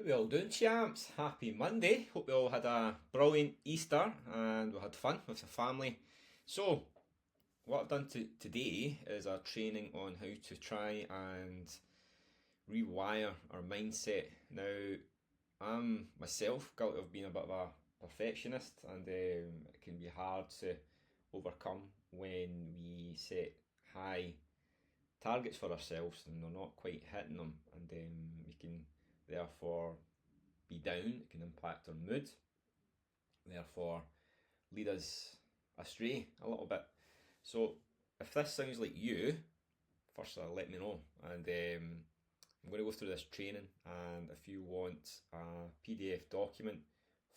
we all doing, champs? Happy Monday. Hope we all had a brilliant Easter and we had fun with the family. So, what I've done today is a training on how to try and rewire our mindset. Now, I'm myself guilty of being a bit of a perfectionist, and it can be hard to overcome when we set high targets for ourselves and we're not quite hitting them, and we can therefore be down. It can impact our mood, therefore lead us astray a little bit. So if this sounds like you, first let me know, and I'm going to go through this training, and if you want a PDF document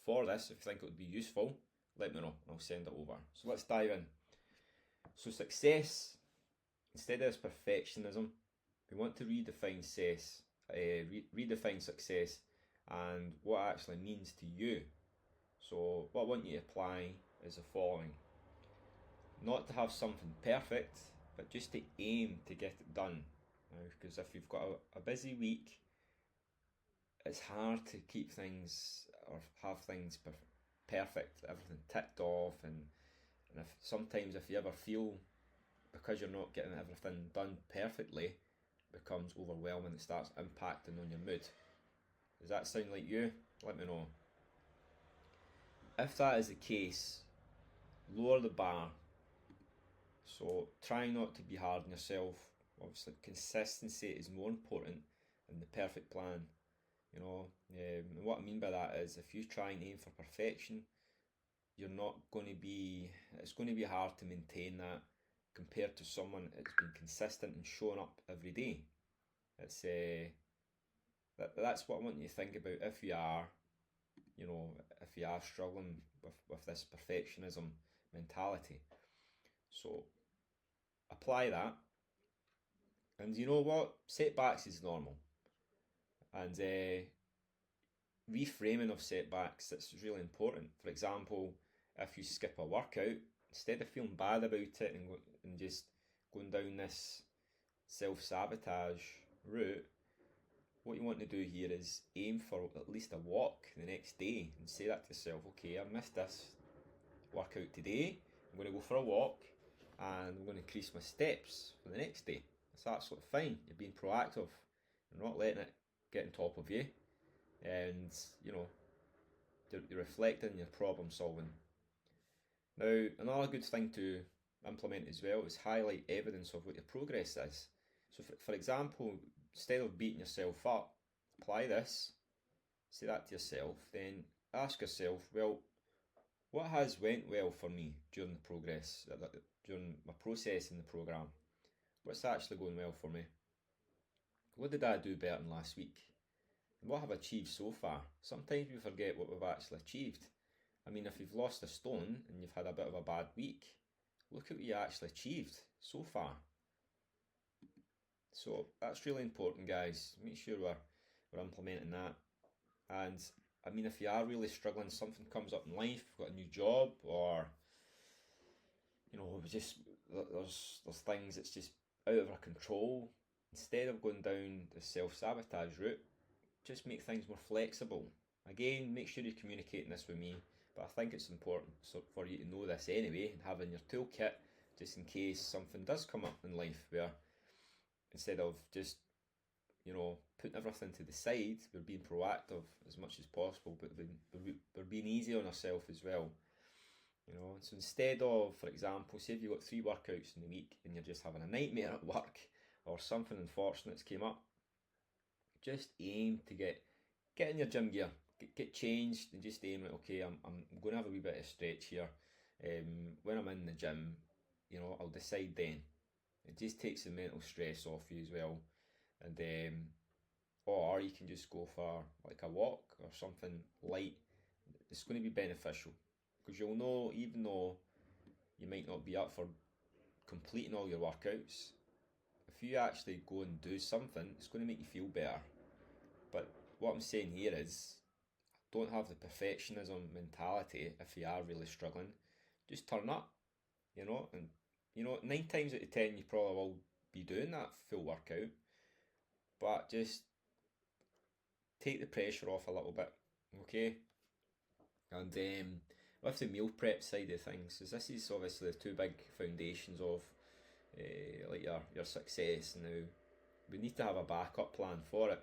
for this, if you think it would be useful, let me know, I'll send it over. So let's dive in. So success, instead of this perfectionism, we want to redefine success and what it actually means to you. So what I want you to apply is the following: not to have something perfect, but just to aim to get it done. Because if you've got a busy week, it's hard to keep things or have things perfect, everything ticked off, and if you ever feel, because you're not getting everything done perfectly, it becomes overwhelming. It starts impacting on your mood. Does that sound like you? Let me know. If that is the case, lower the bar. So try not to be hard on yourself. Obviously, consistency is more important than the perfect plan. And what I mean by that is, if you try and aim for perfection, it's going to be hard to maintain that compared to someone that's been consistent and showing up every day. That's what I want you to think about if you are struggling with this perfectionism mentality. So apply that, and you know what? Setbacks is normal, and reframing of setbacks, that's really important. For example, if you skip a workout, instead of feeling bad about it and just going down this self-sabotage route, what you want to do here is aim for at least a walk the next day and say that to yourself: okay, I've missed this workout today, I'm going to go for a walk and I'm going to increase my steps for the next day. That's absolutely fine. You're being proactive. You're not letting it get on top of you, and you're reflecting, your problem solving. Now, another good thing to implement as well is highlight evidence of what your progress is. So for example, instead of beating yourself up, apply this, say that to yourself, then ask yourself, well, what has went well for me during the progress, during my process in the programme? What's actually going well for me? What did I do better than last week? And what have I achieved so far? Sometimes we forget what we've actually achieved. I mean, if you've lost a stone and you've had a bit of a bad week, look at what you actually achieved so far. So that's really important, guys. Make sure we're implementing that. And I mean, if you are really struggling, something comes up in life, you've got a new job, or there's things that's just out of our control. Instead of going down the self-sabotage route, just make things more flexible. Again, make sure you're communicating this with me, but I think it's important for you to know this anyway and have in your toolkit, just in case something does come up in life where instead of just putting everything to the side, we're being proactive as much as possible, but we're being easy on ourselves as well. So instead of, for example, say if you've got 3 workouts in the week and you're just having a nightmare at work or something unfortunate's came up, just aim to get in your gym gear, get changed, and just aim at, okay, I'm going to have a wee bit of stretch here. When I'm in the gym, I'll decide then. It just takes the mental stress off you as well. And or you can just go for like a walk or something light. It's going to be beneficial, because you'll know, even though you might not be up for completing all your workouts, if you actually go and do something, it's going to make you feel better. But what I'm saying here is, don't have the perfectionism mentality. If you are really struggling, just turn up, and 9 times out of 10 you probably will be doing that full workout, but just take the pressure off a little bit, okay? And with the meal prep side of things, as this is obviously the two big foundations of like your success now, we need to have a backup plan for it.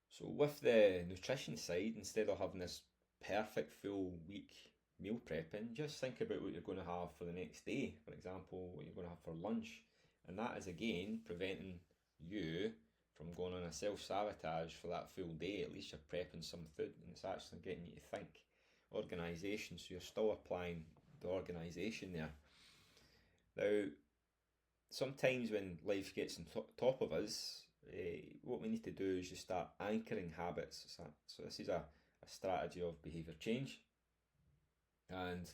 So with the nutrition side, instead of having this perfect full week meal prepping, just think about what you're going to have for the next day. For example, what you're going to have for lunch. And that is again preventing you from going on a self-sabotage for that full day. At least you're prepping some food and it's actually getting you to think. Organisation, so you're still applying the organisation there. Now, sometimes when life gets on top of us, what we need to do is just start anchoring habits. So this is a strategy of behaviour change, and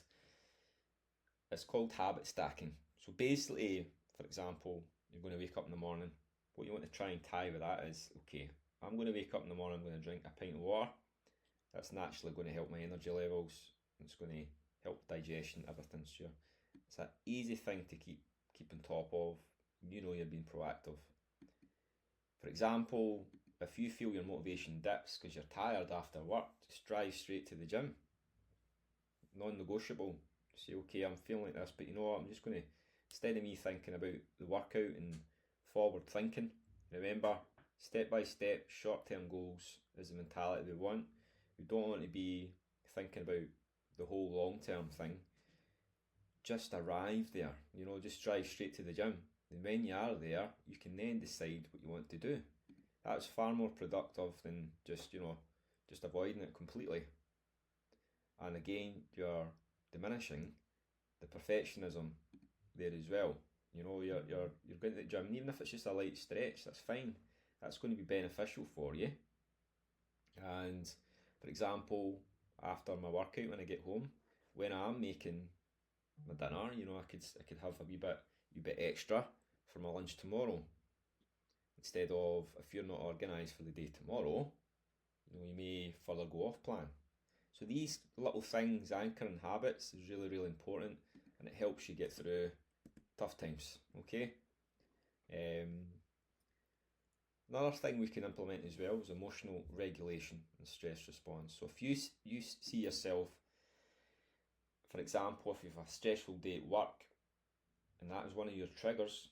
it's called habit stacking. So basically, for example, you're going to wake up in the morning. What you want to try and tie with that is, okay, I'm going to wake up in the morning, I'm going to drink a pint of water. That's naturally going to help my energy levels. It's going to help digestion, everything. So it's an easy thing to keep on top of. You know you're being proactive. For example, if you feel your motivation dips because you're tired after work, just drive straight to the gym. Non-negotiable. Say, okay, I'm feeling like this, but you know what, I'm just going to, instead of me thinking about the workout and forward thinking, remember, step by step, short-term goals is the mentality we want. We don't want to be thinking about the whole long-term thing. Just arrive there, just drive straight to the gym. And when you are there, you can then decide what you want to do. That's far more productive than just avoiding it completely. And again, you're diminishing the perfectionism there as well. You're going to the gym, and even if it's just a light stretch, that's fine. That's going to be beneficial for you. And for example, after my workout, when I get home, when I'm making my dinner, I could have a wee bit extra for my lunch tomorrow. Instead of, if you're not organised for the day tomorrow, you may further go off plan. So these little things, anchoring habits, is really, really important, and it helps you get through tough times, okay? Another thing we can implement as well is emotional regulation and stress response. So if you see yourself, for example, if you have a stressful day at work and that is one of your triggers,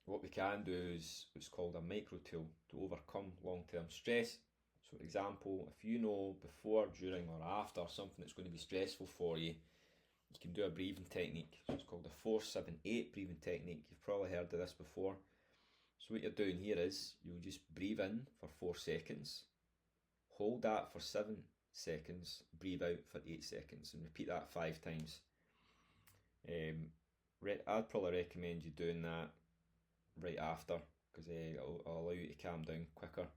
what we can do is what's called a micro tool to overcome long-term stress. So for example, if you know before, during or after something that's going to be stressful for you, you can do a breathing technique. So it's called the 4-7-8 breathing technique. You've probably heard of this before. So what you're doing here is you'll just breathe in for 4 seconds, hold that for 7 seconds, breathe out for 8 seconds, and repeat that 5 times. I'd probably recommend you doing that right after, because it'll allow you to calm down quicker.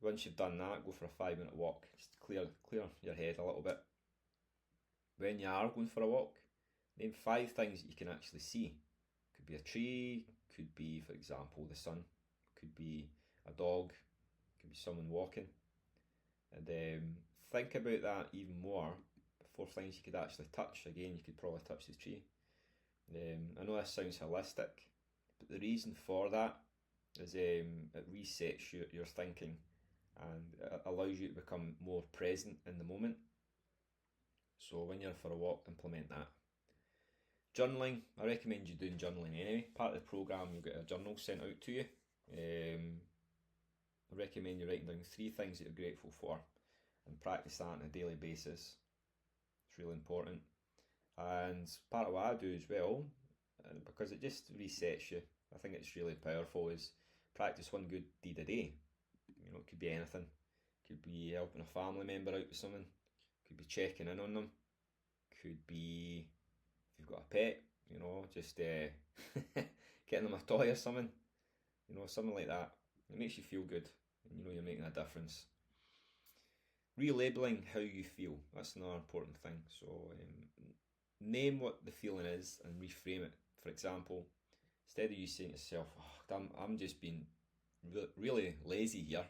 Once you've done that, go for a 5-minute walk, just to clear your head a little bit. When you are going for a walk, name 5 things that you can actually see. Could be a tree, could be, for example, the sun, could be a dog, could be someone walking. And think about that even more. 4 things you could actually touch. Again, you could probably touch the tree. I know this sounds holistic, but the reason for that is it resets your thinking and it allows you to become more present in the moment. So when you're for a walk, implement that. Journaling, I recommend you doing journaling anyway. Part of the programme, you'll get a journal sent out to you. I recommend you writing down 3 things that you're grateful for and practice that on a daily basis. It's really important. And part of what I do as well, because it just resets you, I think it's really powerful, is practice one good deed a day. It could be anything. It could be helping a family member out with something. It could be checking in on them. Could be, if you've got a pet, just getting them a toy or something. Something like that. It makes you feel good, and you're making a difference. Relabeling how you feel, that's another important thing. So name what the feeling is and reframe it. For example, instead of you saying to yourself, I'm just being really lazy here,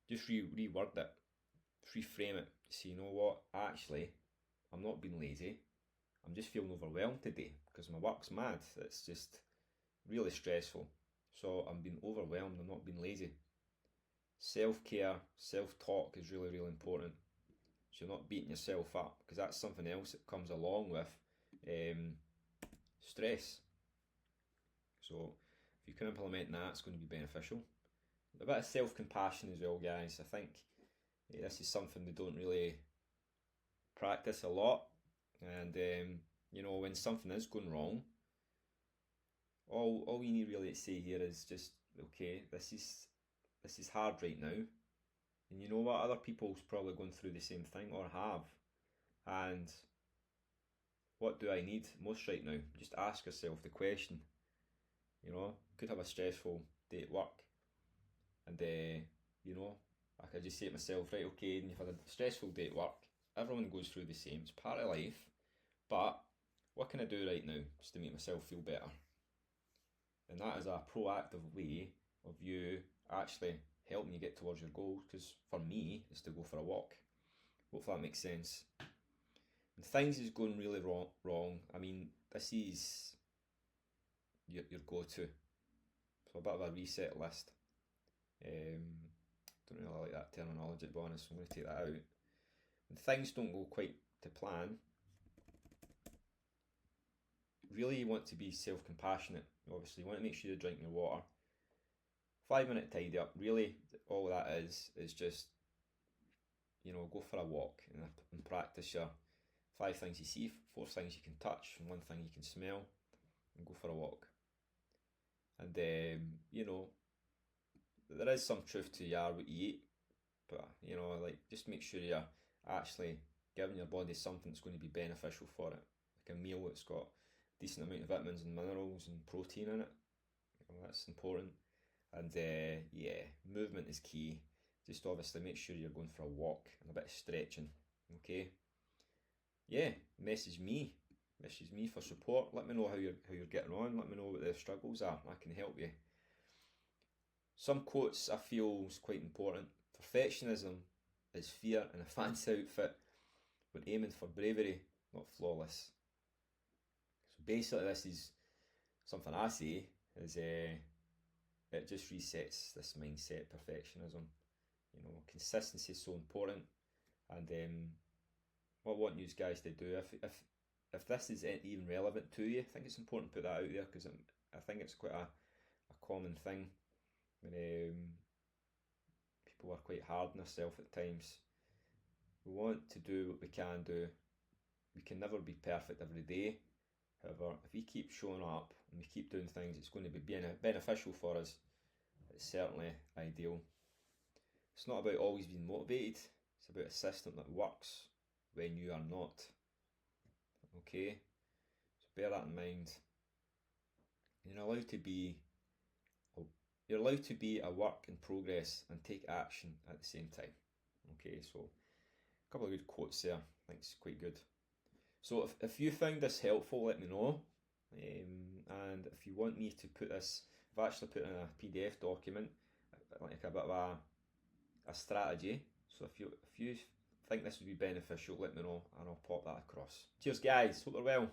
just reword it, reframe it. Say, you know what, actually, I'm not being lazy, I'm just feeling overwhelmed today because my work's mad. It's just really stressful. So I'm being overwhelmed, I'm not being lazy. Self-care, self-talk is really, really important. So you're not beating yourself up, because that's something else that comes along with stress. So if you can implement that, it's going to be beneficial. A bit of self-compassion as well, guys. I think this is something we don't really practice a lot. And you know, when something is going wrong, all you need really to say here is just, okay, this is hard right now, and you know what, other people's probably going through the same thing or have, and what do I need most right now? Just ask yourself the question. You know, could have a stressful day at work, and you know, I could just say to myself, right, okay, and you've had a stressful day at work. Everyone goes through the same. It's part of life. But what can I do right now just to make myself feel better? And that is a proactive way of you actually helping you get towards your goals. Because for me, it's to go for a walk. Hopefully that makes sense. And things is going really wrong. I mean, this is your go-to. So a bit of a reset list. Don't really like that terminology, to be honest. I'm going to take that out. When things don't go quite to plan, really you want to be self-compassionate. Obviously, you want to make sure you're drinking your water. 5-minute tidy up. Really, all that is just, you know, go for a walk and practice your 5 things you see, 4 things you can touch, and 1 thing you can smell, and go for a walk. And you know, there is some truth to what you eat, but you know, like, just make sure you're actually giving your body something that's going to be beneficial for it, like a meal that's got a decent amount of vitamins and minerals and protein in it. You know, that's important. And yeah, movement is key. Just obviously make sure you're going for a walk and a bit of stretching. Okay. Yeah, message me for support. Let me know how you're getting on. Let me know what the struggles are. I can help you. Some quotes I feel is quite important. Perfectionism is fear in a fancy outfit. We're aiming for bravery, not flawless. So basically, this is something I say is it just resets this mindset, perfectionism. You know, consistency is so important, and what I want you guys to do, if this is even relevant to you, I think it's important to put that out there, because I think it's quite a common thing when people are quite hard on themselves at times. We want to do what we can do. We can never be perfect every day. However, if we keep showing up and we keep doing things, it's going to be beneficial for us. It's certainly ideal. It's not about always being motivated. It's about a system that works when you are not. Okay? So bear that in mind. You're allowed to be a work in progress and take action at the same time. Okay, so a couple of good quotes there. I think it's quite good. So if you found this helpful, let me know. And if you want me to put this, I've actually put in a PDF document, like a bit of a strategy. So if you think this would be beneficial, let me know and I'll pop that across. Cheers guys, hope you're well.